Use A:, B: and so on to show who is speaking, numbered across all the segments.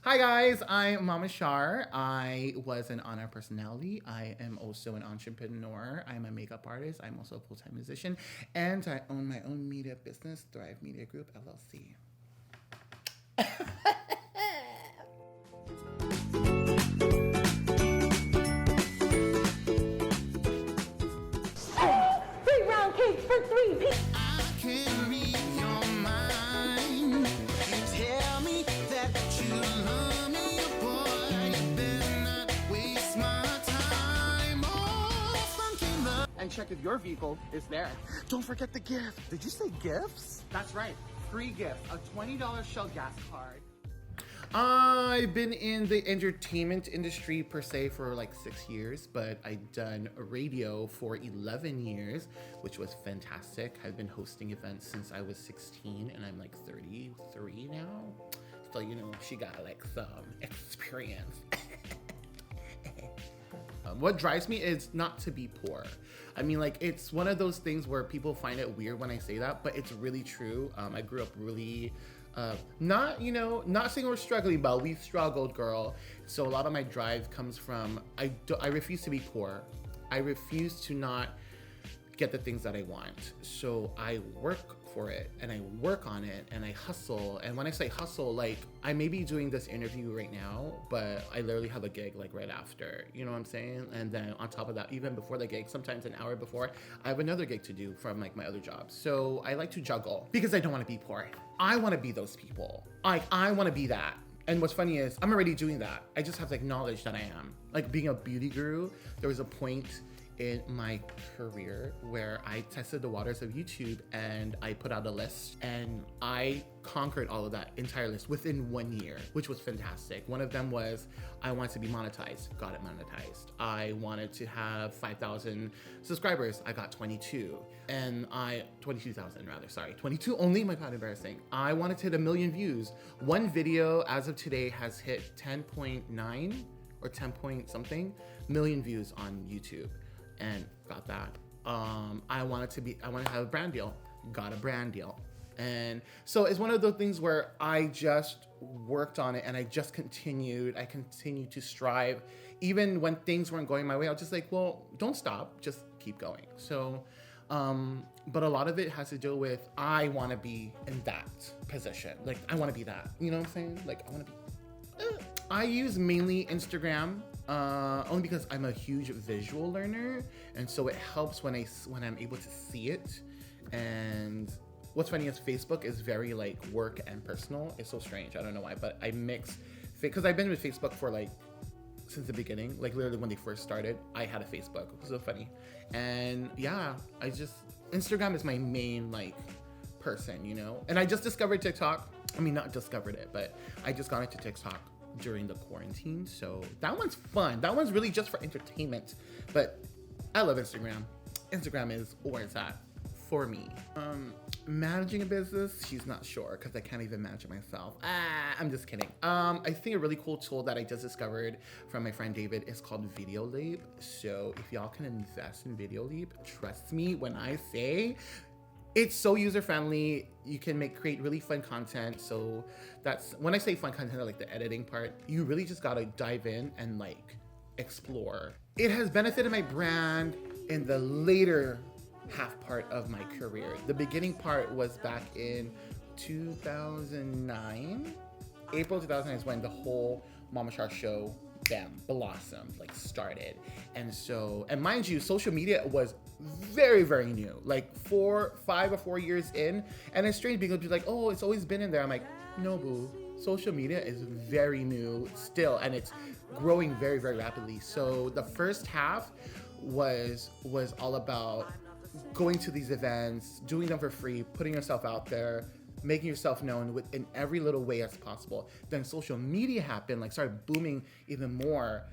A: Hi guys, I'm Mama Char. I was an on-air personality. I am also an entrepreneur. I'm a makeup artist. I'm also a full-time musician, and I own my own media business, Thrive Media Group LLC.
B: Three round cakes for three people.
C: I can read your mind. You tell me that you love me, boy. You better not waste my time. Oh, funky love.
D: And check if your vehicle is there.
C: Don't forget the gift. Did you say gifts?
D: That's right. Free gift, a $20 Shell gas card.
A: I've been in the entertainment industry per se for like 6 years, but I've done radio for 11 years, which was fantastic. I've been hosting events since I was 16 and I'm like 33 now. So, you know, she got like some experience. What drives me is not to be poor. I mean, like, it's one of those things where people find it weird when I say that, but it's really true. I grew up really, not saying we're struggling, but we struggled, girl. So a lot of my drive comes from, I refuse to be poor. I refuse to not get the things that I want. So I work for it and I work on it and I hustle. And when I say hustle, like I may be doing this interview right now, but I literally have a gig like right after, you know what I'm saying? And then on top of that, even before the gig, sometimes an hour before, I have another gig to do from like my other job. So I like to juggle because I don't want to be poor. I want to be those people. Like I want to be that. And what's funny is I'm already doing that. I just have to acknowledge that I am. Like being a beauty guru, there was a point in my career where I tested the waters of YouTube and I put out a list and I conquered all of that entire list within 1 year, which was fantastic. One of them was I wanted to be monetized, got it monetized. I wanted to have 5,000 subscribers, I got 22. And 22,000 rather, sorry. 22 only, my God, embarrassing. I wanted to hit 1 million views. One video as of today has hit 10.9 or 10 point something million views on YouTube. And got that. I wanted to have a brand deal, got a brand deal. And so it's one of those things where I just worked on it and I continued to strive. Even when things weren't going my way, I was just like, well, don't stop, just keep going. So, but a lot of it has to do with, I want to be in that position. Like, I want to be that, you know what I'm saying? Like, I want to be, I use mainly Instagram, only because I'm a huge visual learner, and so it helps when I'm able to see it. And what's funny is Facebook is very like work and personal. It's so strange. I don't know why, but I mix because I've been with Facebook for like since the beginning. Like literally when they first started, I had a Facebook. It was so funny, and yeah, Instagram is my main like person, you know. And I just discovered TikTok. I mean, not discovered it, but I just got into TikTok during the quarantine, so that one's fun. That one's really just for entertainment, but I love Instagram. Instagram is where it's at for me. Managing a business, she's not sure because I can't even manage it myself. I'm just kidding. I think a really cool tool that I just discovered from my friend David is called Video Leap. So if y'all can invest in Video Leap, trust me when I say it's so user-friendly. You can create really fun content. So that's, when I say fun content, like the editing part, you really just gotta dive in and like explore. It has benefited my brand in the later half part of my career. The beginning part was back in 2009. April 2009 is when the whole Mama Char show, bam, blossomed, like started. And so, and mind you, social media was very, very new, like 5 or 4 years in. And it's strange because people be like, oh, it's always been in there. I'm like, no, boo. Social media is very new still, and it's growing very, very rapidly. So the first half was all about going to these events, doing them for free, putting yourself out there, making yourself known in every little way as possible. Then social media happened, like started booming even more.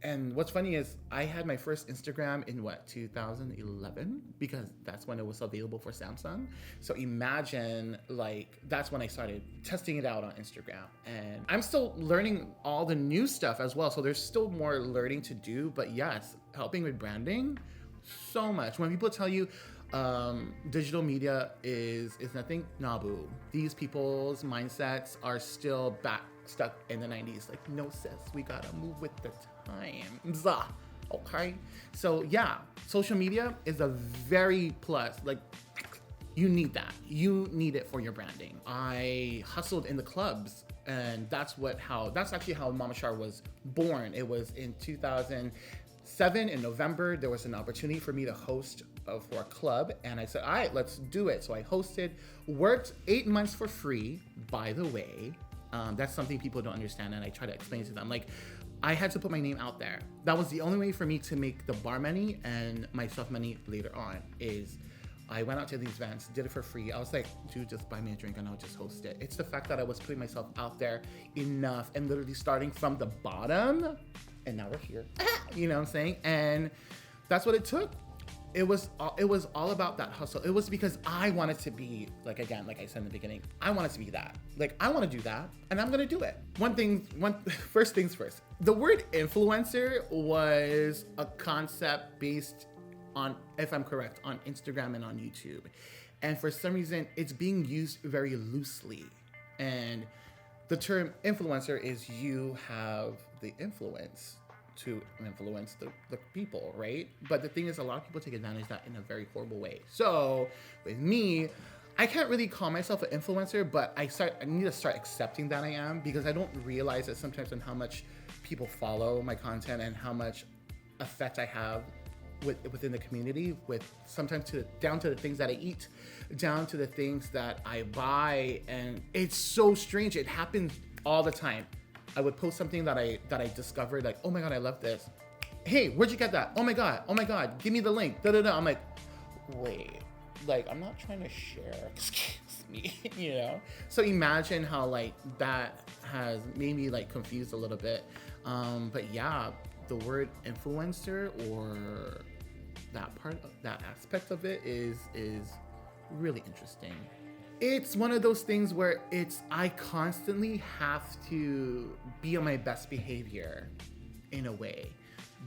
A: And what's funny is I had my first Instagram in 2011, because that's when it was available for Samsung. So imagine, like, that's when I started testing it out on Instagram. And I'm still learning all the new stuff as well. So there's still more learning to do, but yes, helping with branding, so much. When people tell you digital media is nothing, nabu. These people's mindsets are still stuck in the 90s. Like, no sis, we gotta move with the times. Okay? So yeah, social media is a very plus. Like, you need that. You need it for your branding. I hustled in the clubs, and that's actually how Mama Char was born. It was in 2007 in November. There was an opportunity for me to host for a club, and I said, all right, let's do it. So I hosted, worked 8 months for free, by the way. That's something people don't understand, and I try to explain to them. Like, I had to put my name out there. That was the only way for me to make the bar money and myself money later on. Is I went out to these events, did it for free. I was like, dude, just buy me a drink and I'll just host it. It's the fact that I was putting myself out there enough and literally starting from the bottom, and now we're here. You know what I'm saying? And that's what it took. It was all about that hustle. It was because I wanted to be, like, again, like I said in the beginning, I wanted to be that. Like, I want to do that, and I'm gonna do it. First things first. The word influencer was a concept based on, if I'm correct, on Instagram and on YouTube. And for some reason, it's being used very loosely. And the term influencer is you have the influence to influence the people, right? But the thing is, a lot of people take advantage of that in a very horrible way. So with me, I can't really call myself an influencer, but I need to start accepting that I am, because I don't realize it sometimes on how much people follow my content and how much effect I have within the community, with sometimes down to the things that I eat, down to the things that I buy. And it's so strange. It happens all the time. I would post something that I discovered, like, oh my God, I love this. Hey, where'd you get that? Oh my God, give me the link. Da da da. I'm like, wait, like, I'm not trying to share. Excuse me, you know? So imagine how, like, that has made me, like, confused a little bit. But yeah, the word influencer, or that aspect of it is really interesting. It's one of those things where I constantly have to be on my best behavior in a way.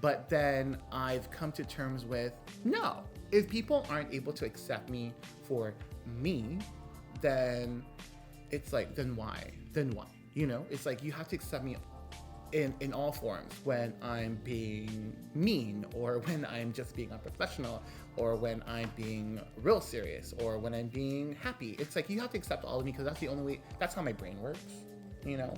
A: But then I've come to terms with, no, if people aren't able to accept me for me, then it's like, then why? You know, it's like, you have to accept me in all forms, when I'm being mean, or when I'm just being unprofessional, or when I'm being real serious, or when I'm being happy. It's like, you have to accept all of me, because that's the only way, that's how my brain works, you know?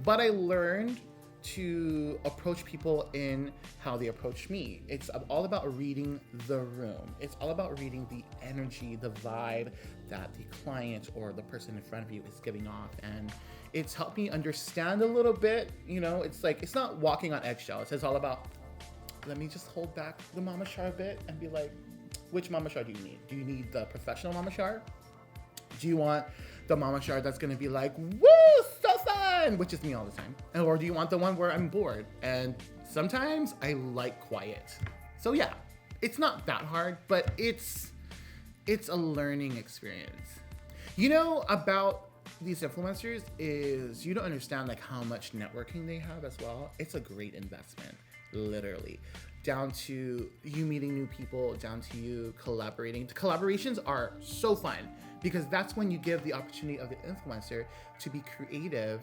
A: But I learned to approach people in how they approach me. It's all about reading the room. It's all about reading the energy, the vibe that the client or the person in front of you is giving off. And it's helped me understand a little bit, you know? It's like, it's not walking on eggshells. It's all about, let me just hold back the Mama Char a bit and be like, which Mama Char do you need? Do you need the professional Mama Char? Do you want the Mama Char that's gonna be like, woo, so fun, which is me all the time? Or do you want the one where I'm bored? And sometimes I like quiet. So yeah, it's not that hard, but it's a learning experience. You know, about these influencers is, you don't understand, like, how much networking they have as well. It's a great investment, literally. Down to you meeting new people, down to you collaborating. The collaborations are so fun, because that's when you give the opportunity of the influencer to be creative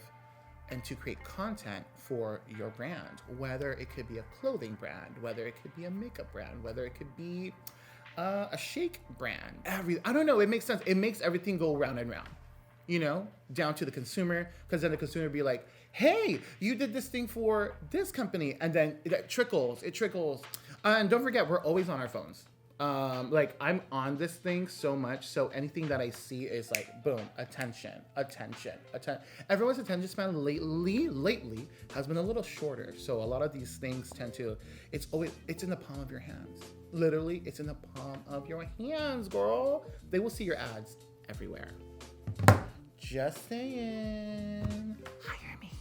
A: and to create content for your brand. Whether it could be a clothing brand, whether it could be a makeup brand, whether it could be a shake brand. I don't know, it makes sense. It makes everything go round and round, you know, down to the consumer, because then the consumer be like, hey, you did this thing for this company, and then it trickles. And don't forget, we're always on our phones. Like, I'm on this thing so much, so anything that I see is like, boom, attention. Everyone's attention span lately has been a little shorter, so a lot of these things it's in the palm of your hands. Literally, it's in the palm of your hands, girl. They will see your ads everywhere. Just saying. Hire me.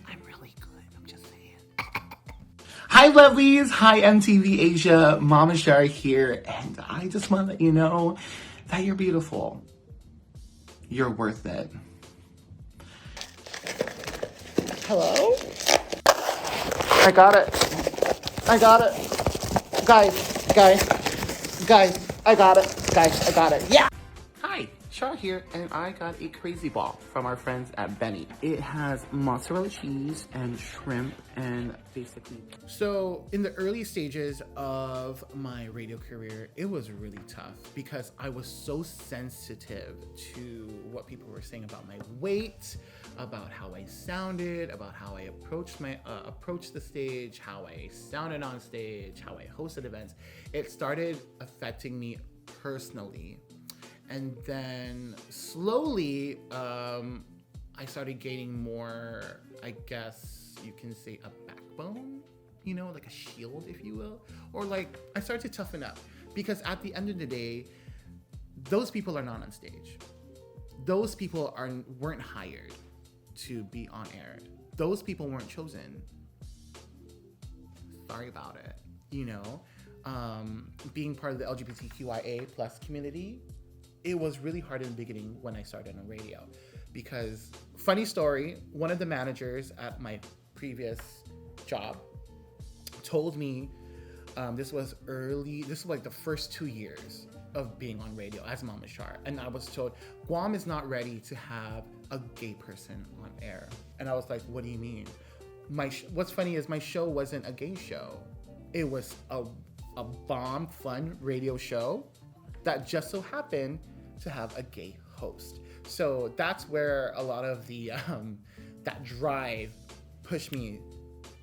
A: I'm really good. I'm just saying. Hi, lovelies. Hi, MTV Asia. Mama Char here. And I just want to let you know that you're beautiful. You're worth it. Hello? I got it. I got it. Guys, I got it. Yeah! Hi, Char here, and I got a crazy ball from our friends at Bende. It has mozzarella cheese and shrimp and basically... So, in the early stages of my radio career, it was really tough because I was so sensitive to what people were saying about my weight, about how I sounded, about how I approached the stage, how I sounded on stage, how I hosted events. It started affecting me personally. And then slowly, I started gaining more, I guess you can say, a backbone, you know, like a shield, if you will. Or like, I started to toughen up because at the end of the day, those people are not on stage. Those people weren't hired to be on air. Those people weren't chosen. Sorry about it, you know? Being part of the LGBTQIA plus community, it was really hard in the beginning when I started on radio because, funny story, one of the managers at my previous job told me, this was like the first 2 years of being on radio as Mama Char, and I was told, Guam is not ready to have a gay person on air. And I was like, what do you mean? What's funny is my show wasn't a gay show. It was a bomb, fun radio show that just so happened to have a gay host. So that's where a lot of the that drive pushed me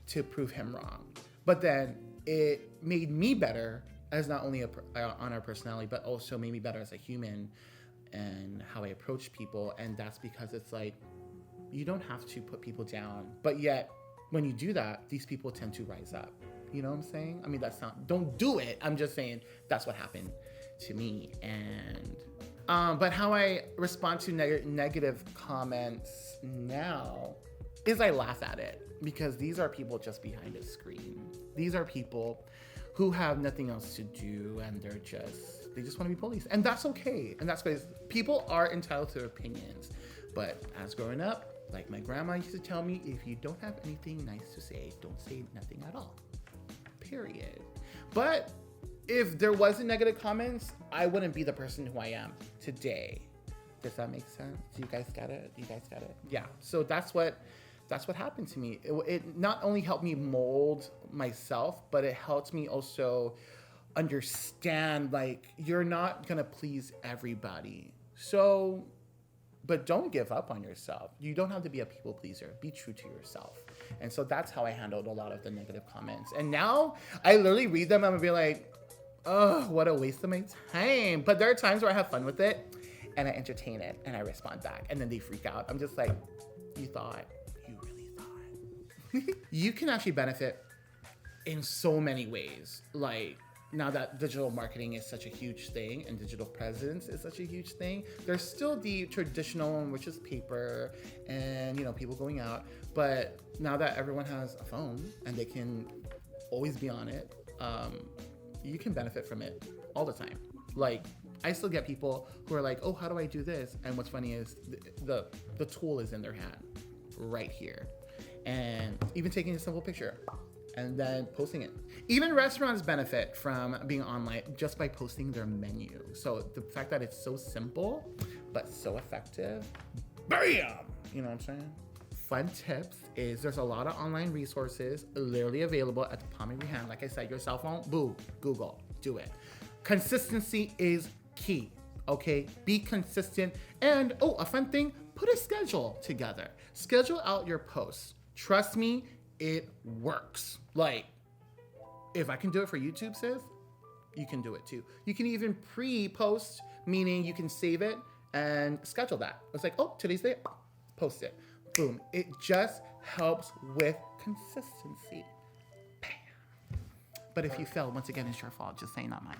A: to prove him wrong. But then it made me better as not only on our personality, but also made me better as a human and how I approach people. And that's because it's like, you don't have to put people down, but yet when you do that, these people tend to rise up. You know what I'm saying? I mean, don't do it. I'm just saying that's what happened to me. And but how I respond to negative comments now is I laugh at it because these are people just behind a screen. These are people who have nothing else to do and they just want to be police. And that's okay. And that's because people are entitled to opinions. But as growing up, like my grandma used to tell me, if you don't have anything nice to say, don't say nothing at all. Period. But if there wasn't negative comments, I wouldn't be the person who I am today. Does that make sense? Do you guys get it? Yeah. So that's what happened to me. It not only helped me mold myself, but it helped me also understand, like, you're not gonna please everybody. So, but don't give up on yourself. You don't have to be a people pleaser. Be true to yourself. And so that's how I handled a lot of the negative comments. And now I literally read them and I'm gonna be like, oh, what a waste of my time. But there are times where I have fun with it and I entertain it and I respond back and then they freak out. I'm just like, you really thought. You can actually benefit in so many ways. Like, now that digital marketing is such a huge thing and digital presence is such a huge thing, there's still the traditional one, which is paper and, you know, people going out. But now that everyone has a phone and they can always be on it, you can benefit from it all the time. Like, I still get people who are like, oh, how do I do this? And what's funny is the tool is in their hand right here. And even taking a simple picture and then posting it. Even restaurants benefit from being online just by posting their menu. So the fact that it's so simple, but so effective, bam! You know what I'm saying? Fun tips is there's a lot of online resources literally available at the palm of your hand. Like I said, your cell phone, boo, Google, do it. Consistency is key, okay? Be consistent. And, oh, a fun thing, put a schedule together. Schedule out your posts. Trust me, it works. Like, if I can do it for YouTube, sis, you can do it too. You can even pre-post, meaning you can save it and schedule that. It's like, oh, today's day, post it. Boom. It just helps with consistency. Bam. But if you fail, once again, it's your fault. Just saying, not mine.